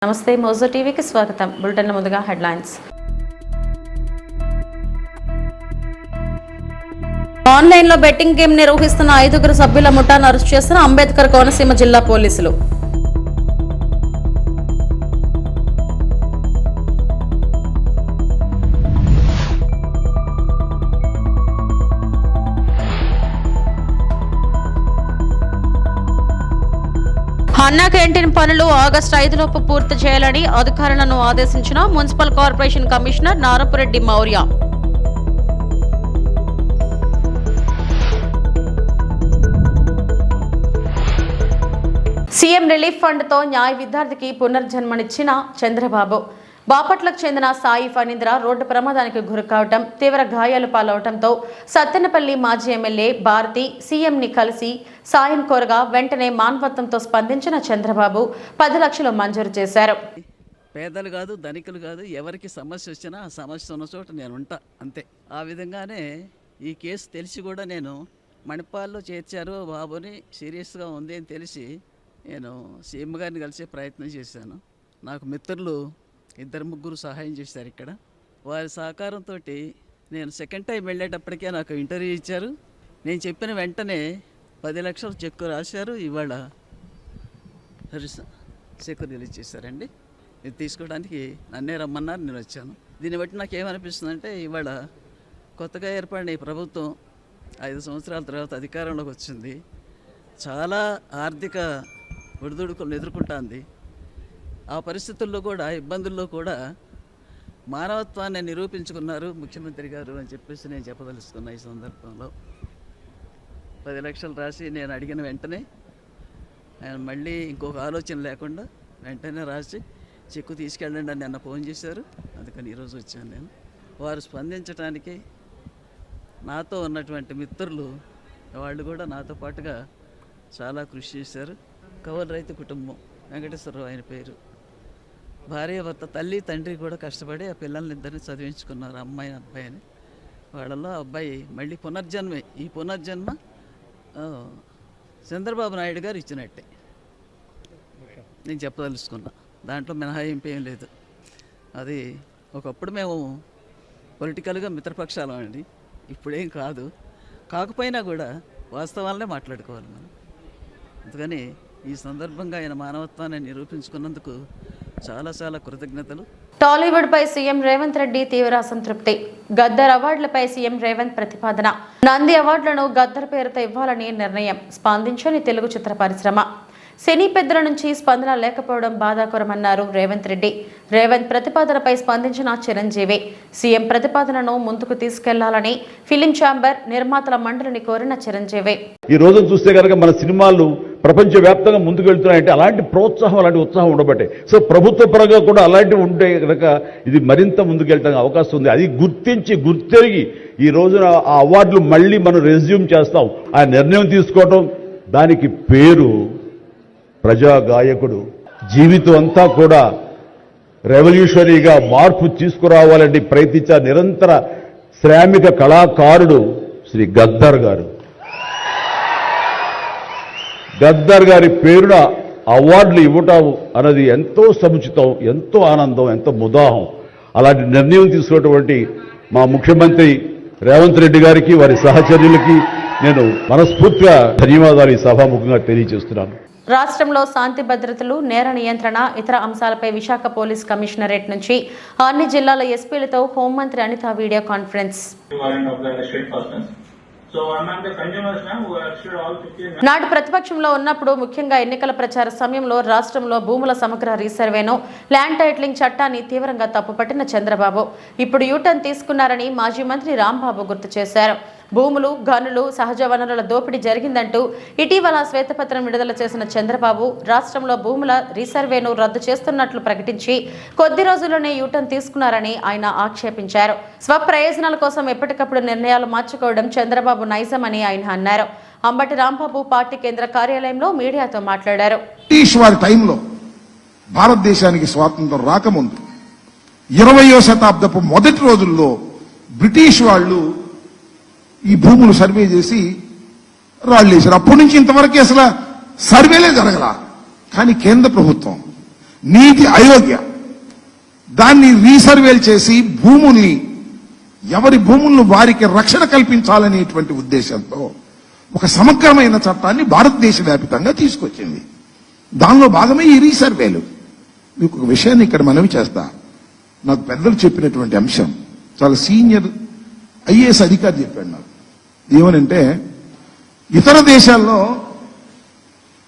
నమస్తే మోజో టీవీకి స్వాగతం. బులెటిన్ ముందుగా హెడ్లైన్స్. ఆన్లైన్లో బెట్టింగ్ గేమ్ నిర్వహిస్తున్న 5 సభ్యుల ముఠాను అరెస్ట్ చేస్తున్న అంబేద్కర్ కోనసీమ జిల్లా పోలీసులు. అన్నా క్యాంటీన్ పనులు ఆగస్టు 5లోపు పూర్తి చేయాలని అధికారులను ఆదేశించిన municipal corporation commissioner Narapureddy Maurya. CM relief ఫండ్తో న్యాయ విద్యార్థికి పునర్జన్మనిచ్చిన చంద్రబాబు. బాపట్లకు చెందిన సాయి ఫణీంద్ర రోడ్డు ప్రమాదానికి గురికావటం, తీవ్ర గాయాలు పాలవటంతో సత్తెనపల్లి మాజీ ఎమ్మెల్యే భారతి సీఎంని కలిసి సాయం కోరగా వెంటనే మానవత్వంతో స్పందించిన చంద్రబాబు 10 లక్షలు మంజూరు చేశారు. పేదలు కాదు, ధనికులు కాదు, ఎవరికి సమస్య వచ్చినా ఆ సమస్య ఉన్న చోట నేను ఉంటా, అంతే. ఆ విధంగానే ఈ కేసు తెలిసి కూడా నేను మణిపాల్లో చేర్చారు బాబుని, సీరియస్గా ఉంది అని తెలిసి నేను సీఎం గారిని కలిసే ప్రయత్నం చేశాను. నాకు మిత్రులు 2-3 సహాయం చేశారు ఇక్కడ. వారి సహకారంతో నేను సెకండ్ టైం వెళ్ళేటప్పటికే నాకు ఇంటర్వ్యూ ఇచ్చారు. నేను చెప్పిన వెంటనే 10 లక్షలు చెక్కు రాశారు. ఇవాళ చెక్కు రిలీజ్ చేశారండి. ఇది తీసుకోవడానికి నన్నే రమ్మన్నారు, నేను వచ్చాను. దీన్ని బట్టి నాకు ఏమనిపిస్తుందంటే, ఇవాళ కొత్తగా ఏర్పడిన ఈ ప్రభుత్వం 5 సంవత్సరాల తర్వాత అధికారంలోకి వచ్చింది. చాలా ఆర్థిక ఒడిదుడుకులను ఎదుర్కొంటుంది. ఆ పరిస్థితుల్లో కూడా, ఇబ్బందుల్లో కూడా మానవత్వాన్ని నిరూపించుకున్నారు ముఖ్యమంత్రి గారు అని చెప్పేసి నేను చెప్పదలుచుకున్నా. ఈ సందర్భంలో 10 లక్షలు రాసి నేను అడిగిన వెంటనే ఆయన మళ్ళీ ఇంకొక ఆలోచన లేకుండా వెంటనే రాసి చెక్కు తీసుకెళ్ళండి అని నిన్న ఫోన్ చేశారు. అందుకని ఈరోజు వచ్చాను నేను. వారు స్పందించడానికి నాతో ఉన్నటువంటి మిత్రులు వాళ్ళు కూడా నాతో పాటుగా చాలా కృషి చేశారు. కౌలు రైతు కుటుంబం, వెంకటేశ్వరరావు ఆయన పేరు, భార్య భర్త, తల్లి తండ్రి కూడా కష్టపడి ఆ పిల్లల్ని ఇద్దరిని చదివించుకున్నారు, అమ్మాయి అబ్బాయిని. వాళ్ళలో అబ్బాయి మళ్ళీ పునర్జన్మే. ఈ పునర్జన్మ చంద్రబాబు నాయుడు గారు ఇచ్చినట్టే నేను చెప్పదలుచుకున్నా. దాంట్లో మినహాయింపు ఏం లేదు. అది ఒకప్పుడు మేము పొలిటికల్గా మిత్రపక్షాలం అండి, ఇప్పుడేం కాదు. కాకపోయినా కూడా వాస్తవాలనే మాట్లాడుకోవాలి మనం. అందుకని ఈ సందర్భంగా ఆయన మానవత్వాన్ని నిరూపించుకున్నందుకు చాలా చాలా కృతజ్ఞతలు. టాలీవుడ్ పై సీఎం రేవంత్ రెడ్డి తీవ్ర అసంతృప్తి. గద్దర్ అవార్డులపై సీఎం రేవంత్ ప్రతిపాదన. నంది అవార్డులను గద్దర్ పేరుతో ఇవ్వాలని నిర్ణయం. స్పందించని తెలుగు చిత్ర పరిశ్రమ. సినీ పెద్దల నుంచి స్పందన లేకపోవడం బాధాకరమన్నారు రేవంత్ రెడ్డి. రేవంత్ ప్రతిపాదనపై స్పందించిన చిరంజీవి సీఎం ప్రతిపాదనను ముందుకు తీసుకెళ్లాలని ఫిలిం ఛాంబర్ నిర్మాతల మండలిని కోరిన చిరంజీవి. ఈ రోజు చూస్తే కనుక మన సినిమాలు ప్రపంచవ్యాప్తంగా ముందుకు వెళ్తున్నాయంటే అలాంటి ప్రోత్సాహం, అలాంటి ఉత్సాహం ఉండబట్టే. సో ప్రభుత్వ పరంగా కూడా అలాంటివి ఉంటే కనుక ఇది మరింత ముందుకెళ్ళడానికి అవకాశం ఉంది. అది గుర్తెరిగి ఈ రోజున ఆ అవార్డులు మళ్ళీ మనం రెజ్యూమ్ చేస్తాం. ఆ నిర్ణయం తీసుకోవడం, దానికి పేరు ప్రజా గాయకుడు. జీవితం అంతా కూడా రెవల్యూషనరీగా మార్పు తీసుకురావాలని ప్రయత్నించే నిరంతర శ్రామిక కళాకారుడు శ్రీ గద్దర్ గారు. గద్దర్ గారి పేరున అవార్డులు ఇవ్వటం అన్నది ఎంతో సముచితం, ఎంతో ఆనందం, ఎంతో ముదాహం. అలాంటి నిర్ణయం తీసుకున్నటువంటి మా ముఖ్యమంత్రి రేవంత్ రెడ్డి గారికి, వారి సహచర్యులకి నేను మనస్ఫూర్తిగా ధన్యవాదాలు ఈ సభాముఖంగా తెలియజేస్తున్నాను. రాష్ట్రంలో శాంతి భద్రతలు, నేర నియంత్రణ, ఇతర అంశాలపై విశాఖ పోలీస్ కమిషనరేట్ నుంచి అన్ని జిల్లాల ఎస్పీలతో హోంమంత్రి అనిత వీడియో కాన్ఫరెన్స్. నాడు ప్రతిపక్షంలో ఉన్నప్పుడు, ముఖ్యంగా ఎన్నికల ప్రచార సమయంలో రాష్ట్రంలో భూముల సమగ్ర రీసర్వేను, ల్యాండ్ టైటిలింగ్ చట్టాన్ని తీవ్రంగా తప్పుపట్టిన చంద్రబాబు ఇప్పుడు యూటర్న్ తీసుకున్నారని మాజీ మంత్రి రాంబాబు గుర్తు చేశారు. భూములు, గనులు, సహజ వనరుల దోపిడీ జరిగిందంటూ ఇటీవల శ్వేతపత్రం విడుదల చేసిన చంద్రబాబు రాష్ట్రంలో భూముల రీసర్వేను రద్దు చేస్తున్నట్లు ప్రకటించి కొద్ది రోజుల్లోనే యూటర్న్ తీసుకున్నారని ఆయన ఆక్షేపించారు. స్వప్రయోజనాల కోసం ఎప్పటికప్పుడు నిర్ణయాలు మార్చుకోవడం చంద్రబాబు నైజమని ఆయన అన్నారు. అంబటి రాంబాబు పార్టీ కేంద్ర కార్యాలయంలో మీడియాతో మాట్లాడారు. భారతదేశానికి స్వాతంత్రం రాకముందు 20వ శతాబ్దపు మొదటి రోజుల్లో బ్రిటిష్ వాళ్ళు ఈ భూములు సర్వే చేసి రాళ్ళు వేశారు. అప్పటి నుంచి ఇంతవరకు అసలు సర్వేలే జరగల. కానీ కేంద్ర ప్రభుత్వం నీతి అయోగ్య దాన్ని రీసర్వేలు చేసి భూముల్ని ఎవరి భూములను వారికి రక్షణ కల్పించాలనేటువంటి ఉద్దేశంతో ఒక సమగ్రమైన చట్టాన్ని భారతదేశ వ్యాప్తంగా తీసుకొచ్చింది. దానిలో భాగమే ఈ రీసర్వేలు. మీకు ఒక విషయాన్ని ఇక్కడ మనవి చేస్తా. నాకు పెద్దలు చెప్పినటువంటి అంశం, చాలా సీనియర్ ఐఏఎస్ అధికారి చెప్పాడు నాకు. ఏమనంటే, ఇతర దేశాల్లో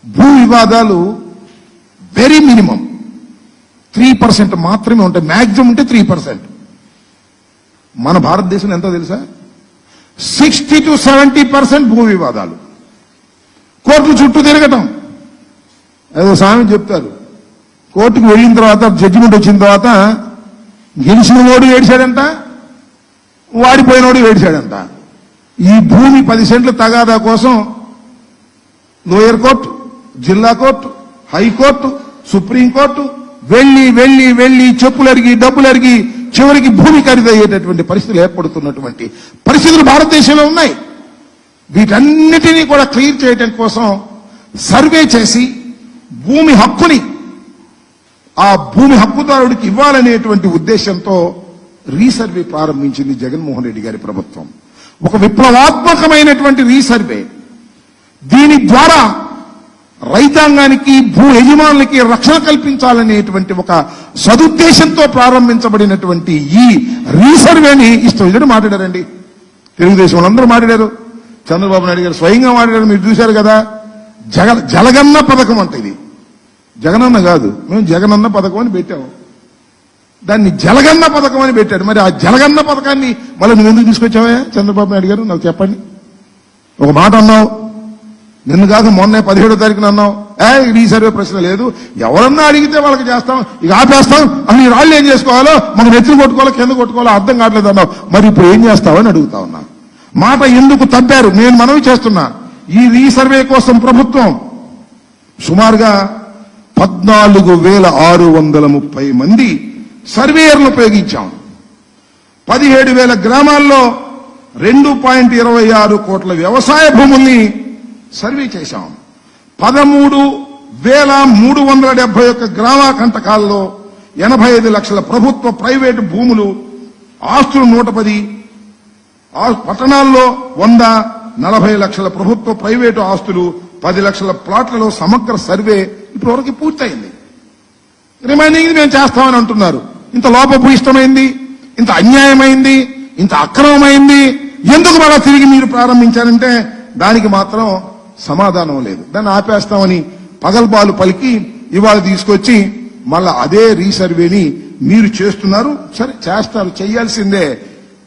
భూ వివాదాలు వెరీ మినిమం 3% మాత్రమే ఉంటాయి, మ్యాక్సిమం ఉంటే 3%. మన భారతదేశంలో ఎంతో తెలుసా? 60 to 70% భూ వివాదాలు. కోర్టులు చుట్టూ తిరగటం. ఏదో సామెత చెప్తారు, కోర్టుకు వెళ్ళిన తర్వాత జడ్జిమెంట్ వచ్చిన తర్వాత గెలిచిన వాడు ఏడిశాడంట, వాడిపోయినోడు ఏడిశాడంట. ఈ భూమి 10 సెంట్ల తగాదా కోసం లోయర్ కోర్టు, జిల్లా కోర్టు, హైకోర్టు, సుప్రీంకోర్టు వెళ్లి వెళ్లి వెళ్లి చెప్పులరిగి డబ్బులరిగి చివరికి భూమి ఖరీదయ్యేటటువంటి పరిస్థితులు ఏర్పడుతున్నటువంటి పరిస్థితులు భారతదేశంలో ఉన్నాయి. వీటన్నిటినీ కూడా క్లియర్ చేయడం కోసం సర్వే చేసి భూమి హక్కుని ఆ భూమి హక్కుదారుడికి ఇవ్వాలనేటువంటి ఉద్దేశంతో రీసర్వే ప్రారంభించింది జగన్మోహన్ రెడ్డి గారి ప్రభుత్వం. ఒక విప్లవాత్మకమైనటువంటి రీసర్వే. దీని ద్వారా రైతాంగానికి, భూ యజమానులకి రక్షణ కల్పించాలనేటువంటి ఒక సదుద్దేశంతో ప్రారంభించబడినటువంటి ఈ రీసర్వేని ఇష్టం మాట్లాడారండి. తెలుగుదేశం వాళ్ళందరూ మాట్లాడారు, చంద్రబాబు నాయుడు గారు స్వయంగా మాట్లాడారు. మీరు చూశారు కదా. జలగన్న పథకం అంటే ఇది జగనన్న కాదు, మేము జగనన్న పథకం అని పెట్టాము. దాన్ని జలగన్న పథకం అని పెట్టాడు. మరి ఆ జలగన్న పథకాన్ని మళ్ళీ నువ్వు ఎందుకు తీసుకొచ్చావా చంద్రబాబు నాయుడు గారు? నాకు చెప్పండి. ఒక మాట అన్నావు, నిన్ను కాక మొన్న 17వ తారీఖున అన్నావు, ఈ సర్వే ప్రశ్న లేదు, ఎవరన్నా అడిగితే వాళ్ళకి చేస్తాం, ఇక ఆపేస్తాం, అన్ని రాళ్ళు ఏం చేసుకోవాలో, మన నెత్తులు కొట్టుకోవాలో కింద కొట్టుకోవాలో అర్థం కావట్లేదు అన్నావు. మరి ఇప్పుడు ఏం చేస్తావని అడుగుతా ఉన్నా. మాట ఎందుకు తప్పారు నేను మనవి చేస్తున్నా. ఈ రీసర్వే కోసం ప్రభుత్వం సుమారుగా 14,630 మంది సర్వేయర్లు ఉపయోగించాం. 17,000 గ్రామాల్లో 2.26 కోట్ల వ్యవసాయ భూముల్ని సర్వే చేశాం. 13,371 గ్రామ కంటకాల్లో 85 లక్షల ప్రభుత్వ ప్రైవేటు భూములు, ఆస్తులు 110, పట్టణాల్లో 100, 40 లక్షల ప్రభుత్వ ప్రైవేటు ఆస్తులు, 10 లక్షల ప్లాట్లలో సమగ్ర సర్వే ఇప్పటివరకు పూర్తయింది. రిమైనింగ్ మేము చేస్తామని అంటున్నారు. ఇంత లోపభూయిష్టమైంది, ఇంత అన్యాయమైంది, ఇంత అక్రమమైంది, ఎందుకు మళ్ళా తిరిగి మీరు ప్రారంభించారంటే దానికి మాత్రం సమాధానం లేదు. దాన్ని ఆపేస్తామని పగల్బాలు పలికి ఇవాళ తీసుకొచ్చి మళ్ళా అదే రీసర్వేని మీరు చేస్తున్నారు. సరే చేస్తారు, చేయాల్సిందే,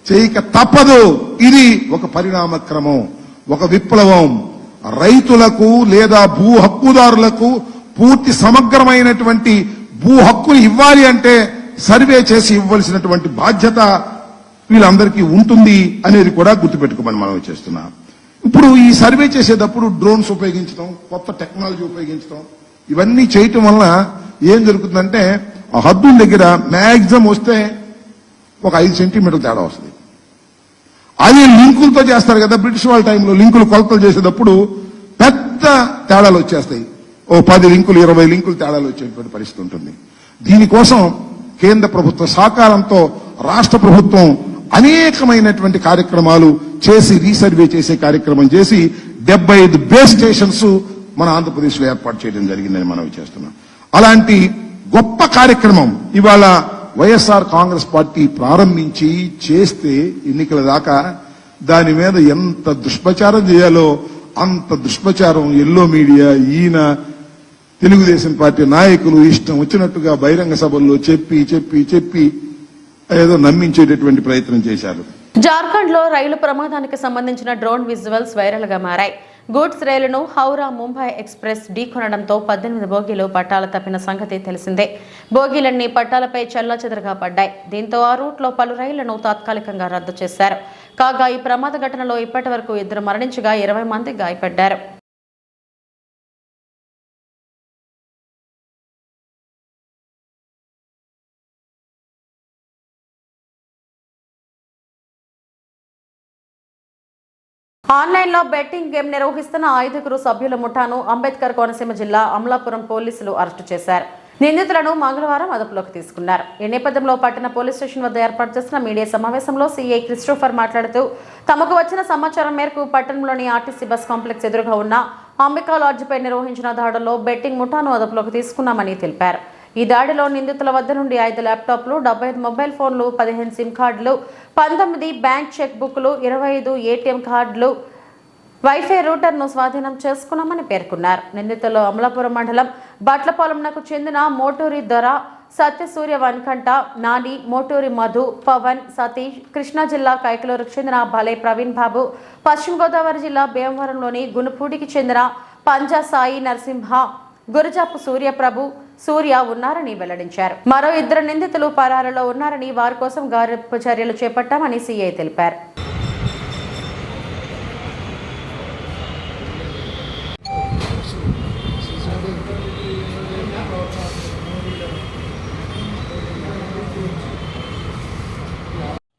చేయక తప్పదు. ఇది ఒక పరిణామ క్రమం, ఒక విప్లవం. రైతులకు లేదా భూ హక్కుదారులకు పూర్తి సమగ్రమైనటువంటి భూ హక్కుని ఇవ్వాలి అంటే సర్వే చేసి ఇవ్వాల్సినటువంటి బాధ్యత వీళ్ళందరికీ ఉంటుంది అనేది కూడా గుర్తుపెట్టుకోమని మనం చేస్తున్నాం. ఇప్పుడు ఈ సర్వే చేసేటప్పుడు డ్రోన్స్ ఉపయోగించడం, కొత్త టెక్నాలజీ ఉపయోగించడం, ఇవన్నీ చేయటం వల్ల ఏం జరుగుతుందంటే ఆ హద్దుల దగ్గర మ్యాక్సిమం వస్తే ఒక 5 సెంటీమీటర్ల తేడా వస్తుంది. అది లింకులతో చేస్తారు కదా, బ్రిటిష్ వాళ్ళ టైంలో లింకులు కొలతలు చేసేటప్పుడు పెద్ద తేడాలు వచ్చేస్తాయి. ఓ 10 లింకులు 20 లింకులు తేడాలు వచ్చేటువంటి పరిస్థితి ఉంటుంది. దీనికోసం కేంద్ర ప్రభుత్వ సహకారంతో రాష్ట్ర ప్రభుత్వం అనేకమైనటువంటి కార్యక్రమాలు చేసి రీసర్వే చేసే కార్యక్రమం చేసి 75 బేస్ స్టేషన్స్ మన ఆంధ్రప్రదేశ్ లో ఏర్పాటు చేయడం జరిగిందని మనం చేస్తున్నాం. అలాంటి గొప్ప కార్యక్రమం ఇవాళ వైఎస్ఆర్ కాంగ్రెస్ పార్టీ ప్రారంభించి చేస్తే ఎన్నికల దాకా దాని మీద ఎంత దుష్ప్రచారం చేయాలో అంత దుష్ప్రచారం ఎల్లో మీడియా, ఈయన తెలుగుదేశం పార్టీ నాయకులు ఇష్టం వచ్చినట్టుగా బహిరంగ సభల్లో చెప్పి చెప్పి చెప్పి ఏదో నమ్మించేటటువంటి ప్రయత్నం చేశారు. జార్ఖండ్ లో రైలు ప్రమాదానికి సంబంధించిన డ్రోన్ విజువల్స్ వైరల్ గా మారాయి. గూడ్స్ రైలును హౌరా ముంబై ఎక్స్ప్రెస్ ఢీకొనడంతో 18 బోగీలు పట్టాలు తప్పిన సంగతి తెలిసిందే. బోగీలన్నీ పట్టాలపై చెల్లాచెదరుగా పడ్డాయి. దీంతో ఆ రూట్లో పలు రైళ్లను తాత్కాలికంగా రద్దు చేశారు. కాగా ఈ ప్రమాద ఘటనలో ఇప్పటి వరకు 2 మరణించగా 20 మంది గాయపడ్డారు. ఆన్లైన్లో బెట్టింగ్ గేమ్ నిర్వహిస్తున్న 5 సభ్యుల ముఠాను అంబేద్కర్ కోనసీమ జిల్లా అమలాపురం పోలీసులు అరెస్టు చేశారు. నిందితులను మంగళవారం అదుపులోకి తీసుకున్నారు. ఈ నేపథ్యంలో పట్టణ పోలీస్ స్టేషన్ వద్ద ఏర్పాటు చేసిన మీడియా సమావేశంలో సీఐ క్రిస్టోఫర్ మాట్లాడుతూ తమకు వచ్చిన సమాచారం మేరకు పట్టణంలోని ఆర్టీసీ బస్ కాంప్లెక్స్ ఎదురుగా ఉన్న అంబికా లాడ్జిపై నిర్వహించిన దాడుల్లో బెట్టింగ్ ముఠాను అదుపులోకి తీసుకున్నామని తెలిపారు. ఈ దాడిలో నిందితుల వద్ద నుండి 5 ల్యాప్టాప్లు, 75 మొబైల్ ఫోన్లు, 15 సిమ్ కార్డులు, 19 బ్యాంక్ చెక్ బుక్లు, 25 ఏటీఎం కార్డులు, వైఫై రూటర్ను స్వాధీనం చేసుకున్నామని పేర్కొన్నారు. నిందితులు అమలాపురం మండలం బట్లపాలెంకు చెందిన మోటూరి దొర, సత్యసూర్య వన్కంట, నాని, మోటూరి మధు, పవన్, సతీష్, కృష్ణా జిల్లా కైకలూరుకు చెందిన భలే ప్రవీణ్ బాబు, పశ్చిమ గోదావరి జిల్లా భీమవరంలోని గునుపూడికి చెందిన పంజా సాయి నరసింహ, గురజాపు సూర్యప్రభు, సూర్య ఉన్నారని వెల్లడించారు. మరో 2 నిందితులు పరారులో ఉన్నారని, వారి కోసం గాలింపు చర్యలు చేపట్టామని సీఐ తెలిపారు.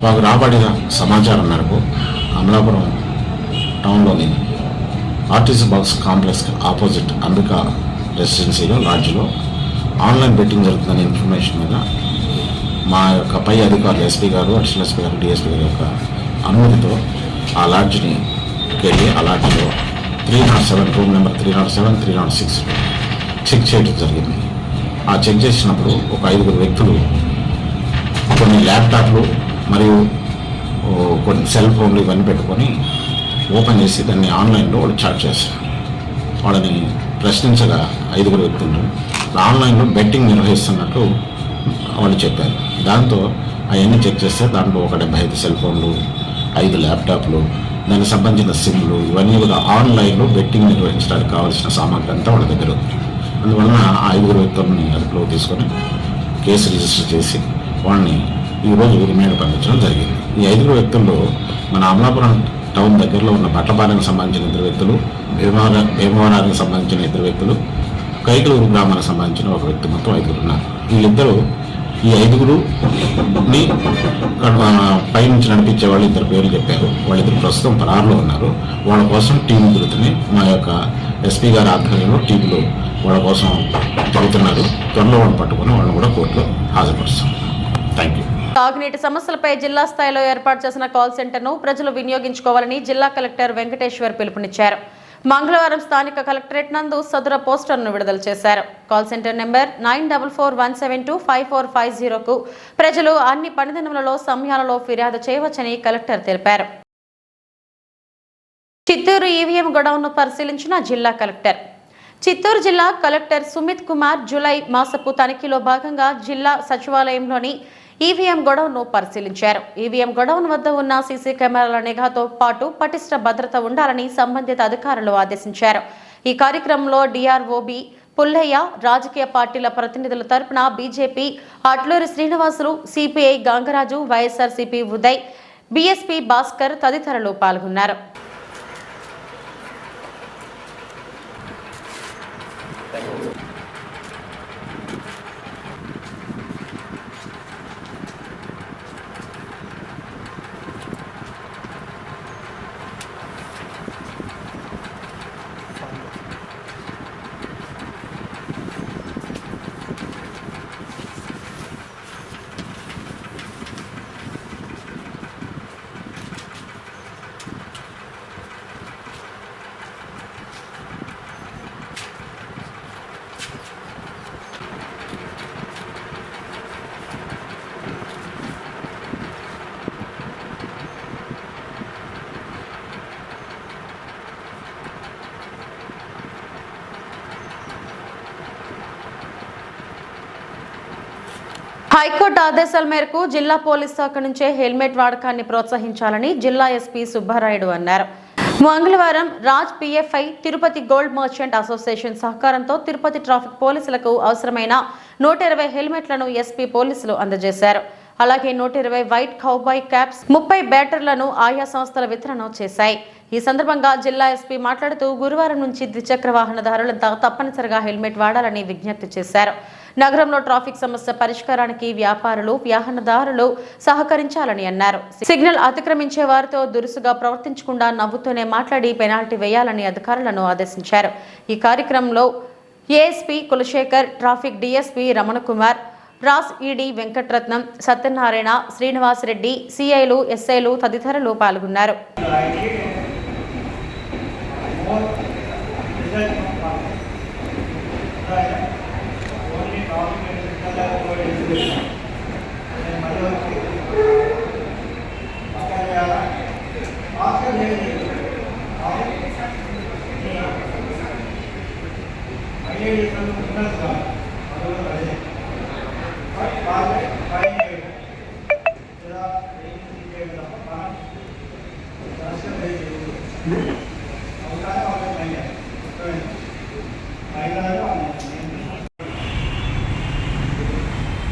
మాకు రాబడిన సమాచారం మేరకు అమలాపురం టౌన్లోని RTC bus complex opposite Ambika రెసిడెన్సీలో లాడ్జ్లో ఆన్లైన్ బెట్టింగ్ జరుగుతుందనే ఇన్ఫర్మేషన్ మీద మా యొక్క పై అధికారులు ఎస్పీ గారు, అడిషనల్ ఎస్పీ గారు, డిఎస్పీ గారి యొక్క అనుమతితో ఆ లాడ్జ్ని వెళ్ళి ఆ లాడ్జ్లో 307 రూమ్ నెంబర్ 307, 306 చెక్ చేయడం జరిగింది. ఆ చెక్ చేసినప్పుడు ఒక 5 వ్యక్తులు కొన్ని ల్యాప్టాప్లు మరియు కొన్ని సెల్ ఫోన్లు ఇవన్నీ పెట్టుకొని ఓపెన్ చేసి దాన్ని ఆన్లైన్లో వాళ్ళు చాట్ చేశారు. వాళ్ళని ప్రశ్నించగా 5 వ్యక్తులు ఆన్లైన్లో బెట్టింగ్ నిర్వహిస్తున్నట్టు వాళ్ళు చెప్పారు. దాంతో అవన్నీ చెక్ చేస్తే దాంట్లో ఒక 75 సెల్ ఫోన్లు, 5 ల్యాప్టాప్లు, దానికి సంబంధించిన సిమ్లు, ఇవన్నీ కూడా ఆన్లైన్లో బెట్టింగ్ నిర్వహించడానికి కావాల్సిన సామాగ్రి అంతా వాళ్ళ దగ్గర ఉంది. అందువలన ఆ 5 వ్యక్తులని అదుపులోకి తీసుకొని కేసు రిజిస్టర్ చేసి వాళ్ళని ఈరోజు రిమాండ్ పంపించడం జరిగింది. ఈ 5 వ్యక్తుల్లో మన అమలాపురం టౌన్ దగ్గరలో ఉన్న బట్లపాలెంకి సంబంధించిన 2 వ్యక్తులు, భీమవరానికి సంబంధించిన 2 వ్యక్తులు, కైకలూరు గ్రామానికి సంబంధించిన 1 వ్యక్తి, మొత్తం 5 ఉన్నారు. వీళ్ళిద్దరూ ఈ 5గురిని పైనుంచి నడిపించే వాళ్ళు 2 పేర్లు చెప్పారు. వాళ్ళిద్దరు ప్రస్తుతం పరారులో ఉన్నారు. వాళ్ళ కోసం టీం గుర్తుని మా యొక్క ఎస్పీ గారి ఆధ్వర్యంలో టీంలు వాళ్ళ కోసం తిరుగుతున్నారు. త్వరలో వాళ్ళు పట్టుకుని వాళ్ళని కూడా కోర్టులో హాజరుపరుస్తాం. Thank you. తాగునీటి సమస్యలపై జిల్లా స్థాయిలో ఏర్పాటు చేసిన కాల్ సెంటర్ను ప్రజలు వినియోగించుకోవాలని జిల్లా కలెక్టర్ వెంకటేశ్వర్ పిలుపునిచ్చారు. మంగళవారం స్థానిక కలెక్టరేట్ నందు సదర పోస్టర్ను విడుదల చేశారు. కాల్ సెంటర్ నెంబర్ 9441725450కు ప్రజలు అన్ని పనిదినములలో సమయాలలో ఫిర్యాదు చేయవచ్చని కలెక్టర్ తెలిపారు. చిత్తూరు ఈవీఎం గొడవను పరిశీలించిన జిల్లా కలెక్టర్. చిత్తూరు జిల్లా కలెక్టర్ సుమిత్ కుమార్ జూలై మాసపు తనిఖీలో భాగంగా జిల్లా సచివాలయంలోని ఈవీఎం గొడవను పరిశీలించారు. ఈవీఎం గొడవన్ వద్ద ఉన్న సీసీ కెమెరాల నిఘాతో పాటు పటిష్ట భద్రత ఉండాలని సంబంధిత అధికారులు ఆదేశించారు. ఈ కార్యక్రమంలో డిఆర్ఓబి పుల్లయ్య, రాజకీయ పార్టీల ప్రతినిధుల తరపున BJP Atluri Srinivasulu, CPI Gangaraju, YSRCP Uday, BSP Bhaskar తదితరులు పాల్గొన్నారు. హైకోర్టు ఆదేశాల మేరకు జిల్లా పోలీస్ శాఖ నుంచే హెల్మెట్ వాడకాన్ని ప్రోత్సహించాలని జిల్లా ఎస్పీ సుబ్బారాయుడు అన్నారు. మంగళవారం Raj PFI, Tirupati gold merchant association సహకారంతో తిరుపతి ట్రాఫిక్ పోలీసులకు అవసరమైన 120 హెల్మెట్లను ఎస్పీ పోలీసులు అందజేశారు. అలాగే 120 వైట్ కౌబాయ్ క్యాప్స్, 30 బ్యాటర్లను ఆయా సంస్థల వితరణ చేశాయి. ఈ సందర్భంగా జిల్లా ఎస్పీ మాట్లాడుతూ గురువారం నుంచి ద్విచక్ర వాహనదారులంతా తప్పనిసరిగా హెల్మెట్ వాడాలని విజ్ఞప్తి చేశారు. నగరంలో ట్రాఫిక్ సమస్య పరిష్కారానికి వ్యాపారులు, వాహనదారులు సహకరించాలని అన్నారు. సిగ్నల్ అతిక్రమించే వారితో దురుసుగా ప్రవర్తించకుండా నవ్వుతూనే మాట్లాడి పెనాల్టీ వేయాలని అధికారులను ఆదేశించారు. ఈ కార్యక్రమంలో ASP Kulasekhar, traffic DSP Ramanakumar, రాస్ ఈడీ వెంకటరత్నం, సత్యనారాయణ, శ్రీనివాసరెడ్డి, సిఐలు, ఎస్ఐలు తదితరులు పాల్గొన్నారు.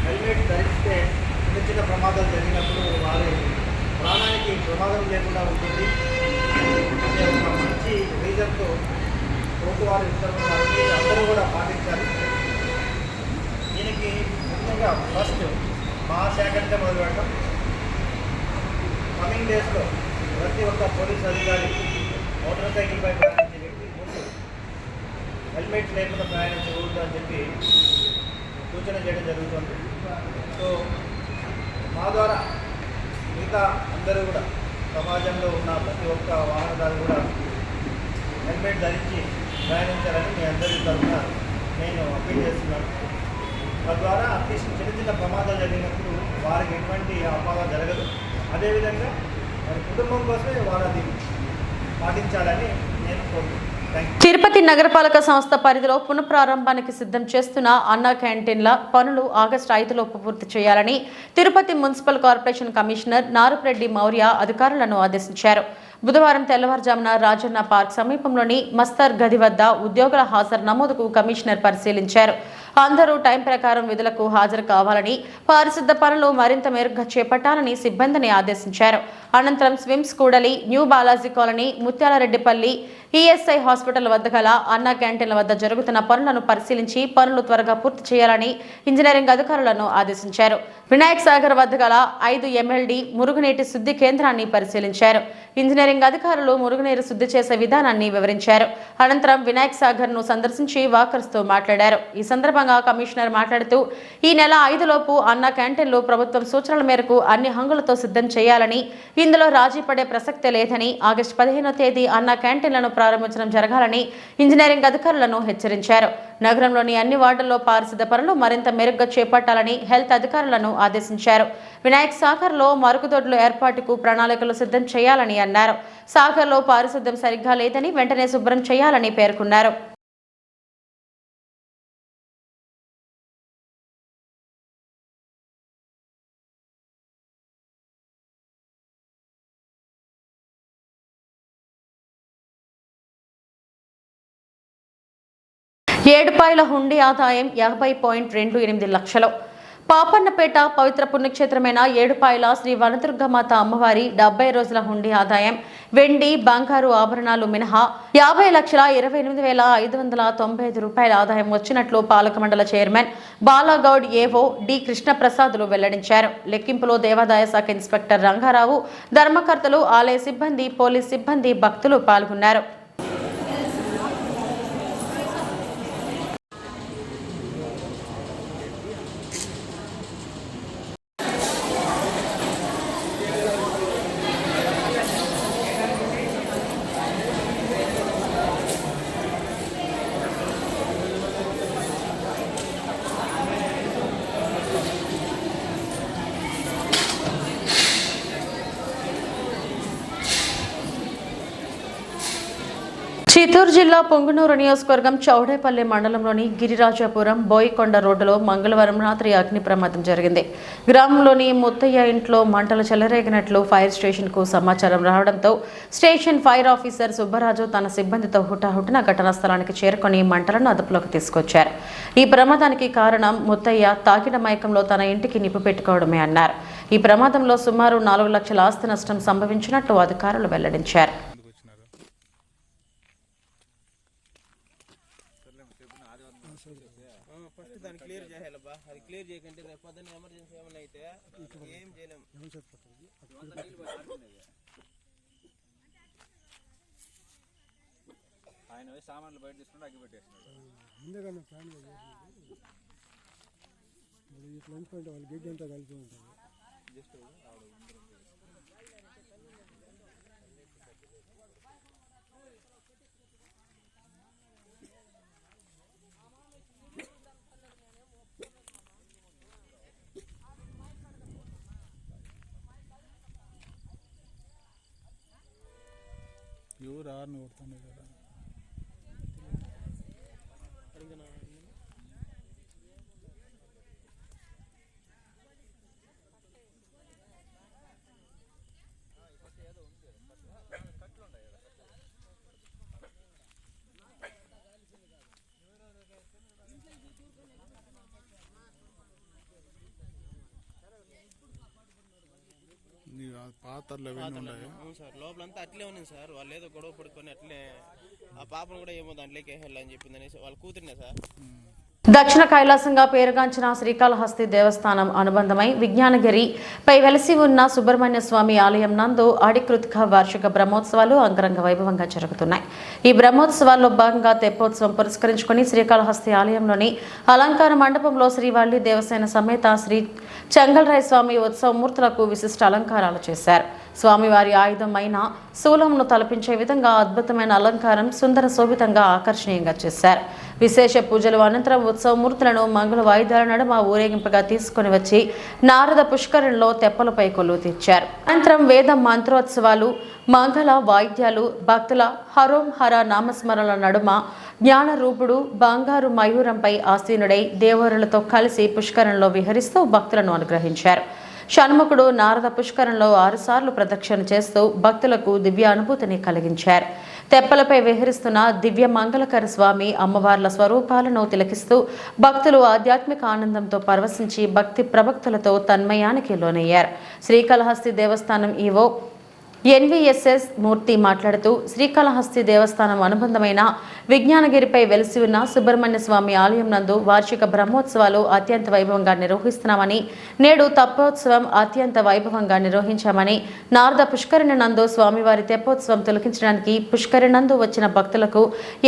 హెల్మెట్ ధరిస్తే చిన్న ప్రమాదాలు జరిగినప్పుడు వారి ప్రాణానికి ప్రమాదం లేకుండా ఉంటుంది. అనే ఒక మంచి రీజన్తో ప్రభుత్వాలు ఇస్తున్నారు, అందరూ కూడా పాటించాలి. దీనికి ముఖ్యంగా ఫస్ట్ మా శాఖంటే మొదలు పెట్టడం. కమింగ్ డేస్లో ప్రతి ఒక్క పోలీస్ అధికారి మోటార్ సైకిల్పై ప్రయాణించే వ్యక్తి ముందు హెల్మెట్ లేకుండా ప్రయాణించకూడదు అని చెప్పి సూచన చేయడం జరుగుతుంది. సో మా ద్వారా మిగతా అందరూ కూడా సమాజంలో ఉన్న ప్రతి ఒక్క వాహనదారు కూడా హెల్మెట్ ధరించి ప్రయాణించాలని మీ అందరి తరఫున నేను అప్పీల్ చేస్తున్నాను. తద్వారా అట్లీస్ట్ చిన్న ప్రమాదాలు జరిగినప్పుడు వారికి ఎటువంటి అపాయం జరగదు. అదేవిధంగా వారి కుటుంబం కోసమే వారు అది పాటించాలని నేను కోరుకుంటున్నాను. తిరుపతి నగరపాలక సంస్థ పరిధిలో పునఃప్రారంభానికి సిద్ధం చేస్తున్న అన్నా క్యాంటీన్ల పనులు ఆగస్టు 5లోపు పూర్తి చేయాలని Tirupati municipal corporation commissioner Narupreddy Maurya అధికారులను ఆదేశించారు. బుధవారం తెల్లవారుజామున రాజన్న పార్క్ సమీపంలోని మస్తర్ గది వద్ద ఉద్యోగుల హాజరు నమోదుకు కమిషనర్ పరిశీలించారు. అందరూ టైం ప్రకారం విధులకు హాజరు కావాలని, పారిశుద్ధ పనులు మరింత మెరుగ్గా చేపట్టాలని సిబ్బందిని ఆదేశించారు. అనంతరం స్విమ్స్ కూడలి, new Balaji colony, Muthyalareddipalli, ESI hospital వద్ద గల అన్నా క్యాంటీన్ల వద్ద జరుగుతున్న పనులను పరిశీలించి పనులు త్వరగా పూర్తి చేయాలని ఇంజనీరింగ్ అధికారులను ఆదేశించారు. వినాయక్ సాగర్ వద్ద గల 5 MLD మురుగునీటి శుద్ధి కేంద్రాన్ని పరిశీలించారు. ఇంజనీరింగ్ అధికారులు మురుగునీరు శుద్ధి చేసే విధానాన్ని వివరించారు. అనంతరం వినాయక్ సాగర్ ను సందర్శించి వాకర్స్తో మాట్లాడారు. ఈ సందర్భంగా కమిషనర్ మాట్లాడుతూ ఈ నెల 5లోపు అన్నా క్యాంటీన్లు ప్రభుత్వం సూచనల మేరకు అన్ని హంగులతో సిద్ధం చేయాలని, ఇందులో రాజీ పడే ప్రసక్తే లేదని, ఆగస్టు 15వ తేదీ అన్నా క్యాంటీన్లను ప్రారంభించడం జరగాలని ఇంజనీరింగ్ అధికారులను హెచ్చరించారు. నగరంలోని అన్ని వార్డుల్లో పారిశుద్ధ పనులు మరింత మెరుగ్గా చేపట్టాలని హెల్త్ అధికారులను ఆదేశించారు. వినాయక్ సాగర్లో మరుగుదొడ్ల ఏర్పాటుకు ప్రణాళికలు సిద్ధం చేయాలని అన్నారు. సాగర్లో పారిశుద్ధ్యం సరిగ్గా లేదని వెంటనే శుభ్రం చేయాలని పేర్కొన్నారు. ఏడుపాయల హుండీ ఆదాయం 50.28 లక్షలు. పాపన్నపేట పవిత్ర పుణ్యక్షేత్రమైన ఏడుపాయల శ్రీ వనదుర్గమాత అమ్మవారి 70 రోజుల హుండీ ఆదాయం వెండి, బంగారు ఆభరణాలు మినహా 50,28,595 రూపాయల ఆదాయం వచ్చినట్లు పాలక మండల చైర్మన్ బాలాగౌడ్ ఏవో డి కృష్ణప్రసాదులు వెల్లడించారు. లెక్కింపులో దేవాదాయ శాఖ ఇన్స్పెక్టర్ రంగారావు, ధర్మకర్తలు, ఆలయ సిబ్బంది, పోలీస్ సిబ్బంది, భక్తులు పాల్గొన్నారు. చిత్తూరు జిల్లా పొంగునూరు నియోజకవర్గం చౌడేపల్లి మండలంలోని గిరిరాజపురం బోయికొండ రోడ్డులో మంగళవారం రాత్రి అగ్ని ప్రమాదం జరిగింది. గ్రామంలోని ముత్తయ్య ఇంట్లో మంటలు చెలరేగినట్లు ఫైర్ స్టేషన్కు సమాచారం రావడంతో స్టేషన్ ఫైర్ ఆఫీసర్ సుబ్బరాజు తన సిబ్బందితో హుటాహుటిన ఘటనా స్థలానికి చేరుకొని మంటలను అదుపులోకి తీసుకొచ్చారు. ఈ ప్రమాదానికి కారణం ముత్తయ్య తాకిన మైకంలో తన ఇంటికి నిప్పు పెట్టుకోవడమే అన్నారు. ఈ ప్రమాదంలో సుమారు 4 లక్షల ఆస్తి నష్టం సంభవించినట్లు అధికారులు వెల్లడించారు. ఫస్ట్ దాన్ని క్లియర్ చేయాలబ్బా. అది క్లియర్ చేయకంటే రేపు పొద్దున్న ఎమర్జెన్సీ ఏమైనా అయితే ఏం చేయలేము. ఆయన పోయి సామాన్లు బయట తీసుకుంటే అగ్గి పెట్టేసినాడు. ముందుగానే ప్లాన్గా చేసినాడు. మరి ఇట్లా అనుకుంటే వాళ్ళు గడ్డి అంతా కలిపి ఉంటారు. జస్ట్ ఆవిడ ఎవరు ఆరుని కొడుతుండే కదా. పాత్రలు అవన్నీ ఉన్నాయి. అవును సార్, లోపలంతా అట్లే ఉంది సార్. వాళ్ళు ఏదో గొడవ పడుకొని అట్లే ఆ పాపను కూడా ఏమో దాంట్లోకి వేయాలని చెప్పింది అనేసి వాళ్ళ కూతురునే సార్. దక్షిణ కైలాసంగా పేరుగాంచిన శ్రీకాళహస్తి దేవస్థానం అనుబంధమై విజ్ఞానగిరిపై వెలసి ఉన్న సుబ్రహ్మణ్య స్వామి ఆలయం నందు అధికృతిక వార్షిక బ్రహ్మోత్సవాలు అంగరంగ వైభవంగా జరుగుతున్నాయి. ఈ బ్రహ్మోత్సవాల్లో భాగంగా తెప్పోత్సవం పురస్కరించుకుని శ్రీకాళహస్తి ఆలయంలోని అలంకార మండపంలో శ్రీవల్లి దేవసేన సమేత శ్రీ చెంగల్రాయ స్వామి ఉత్సవమూర్తులకు విశిష్ట అలంకారాలు చేశారు. స్వామివారి ఆయుధమైన శూలంను తలపించే విధంగా అద్భుతమైన అలంకారం సుందర శోభితంగా ఆకర్షణీయంగా చేశారు. విశేష పూజలు అనంతరం ఉత్సవమూర్తులను మంగళ వాయిద్యాల నడుమ ఊరేగింపుగా తీసుకుని వచ్చి నారద పుష్కరంలో తెప్పలపై కొలువు తీర్చారు. అనంతరం వేద మంత్రోత్సవాలు, మంగళ వాయిద్యాలు, భక్తుల హరోం హర నామస్మరణల నడుమ జ్ఞానరూపుడు బంగారు మయూరంపై ఆసీనుడై దేవరులతో కలిసి పుష్కరంలో విహరిస్తూ భక్తులను అనుగ్రహించారు. షణ్ముఖుడు నారద పుష్కరంలో 6 సార్లు ప్రదక్షిణ చేస్తూ భక్తులకు దివ్య అనుభూతిని కలిగించారు. తెప్పలపై విహరిస్తున్న దివ్య మంగళకర స్వామి అమ్మవార్ల స్వరూపాలను తిలకిస్తూ భక్తులు ఆధ్యాత్మిక ఆనందంతో పరవశించి భక్తి ప్రభక్తులతో తన్మయానికి లోనయ్యారు. శ్రీకాళహస్తి దేవస్థానం ఈవో ఎన్విఎస్ఎస్ మూర్తి మాట్లాడుతూ శ్రీకాళహస్తి దేవస్థానం అనుబంధమైన విజ్ఞానగిరిపై వెలిసి ఉన్న సుబ్రహ్మణ్య స్వామి ఆలయం నందు వార్షిక బ్రహ్మోత్సవాలు అత్యంత వైభవంగా నిర్వహిస్తున్నామని, నేడు తెప్పోత్సవం అత్యంత వైభవంగా నిర్వహించామని, నారద పుష్కరిణి నందు స్వామివారి తెప్పోత్సవం తిలకించడానికి పుష్కరిణి నందు వచ్చిన భక్తులకు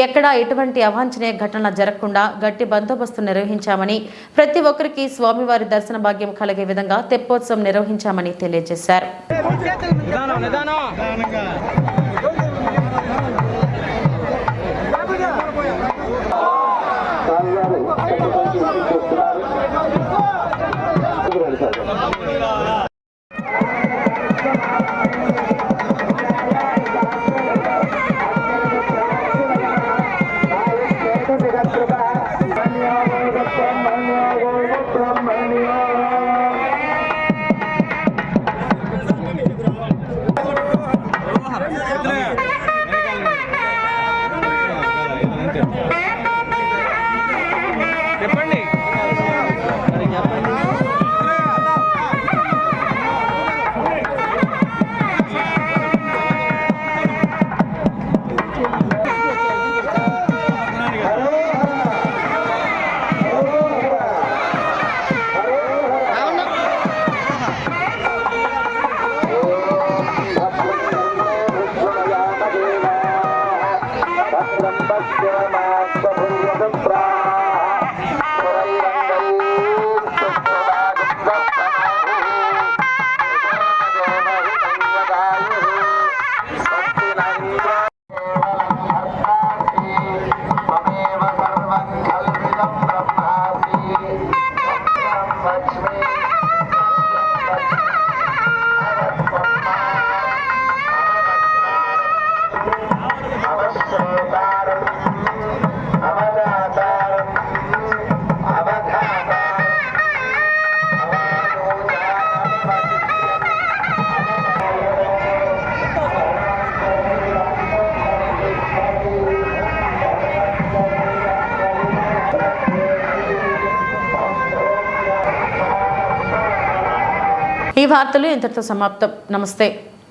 ఎక్కడా ఎటువంటి అవాంఛనీయ ఘటనలు జరగకుండా గట్టి బందోబస్తు నిర్వహించామని, ప్రతి ఒక్కరికి స్వామివారి దర్శన భాగ్యం కలిగే విధంగా తెప్పోత్సవం నిర్వహించామని తెలియజేశారు. ఈ వార్తలు ఇంతటితో సమాప్తం. నమస్తే.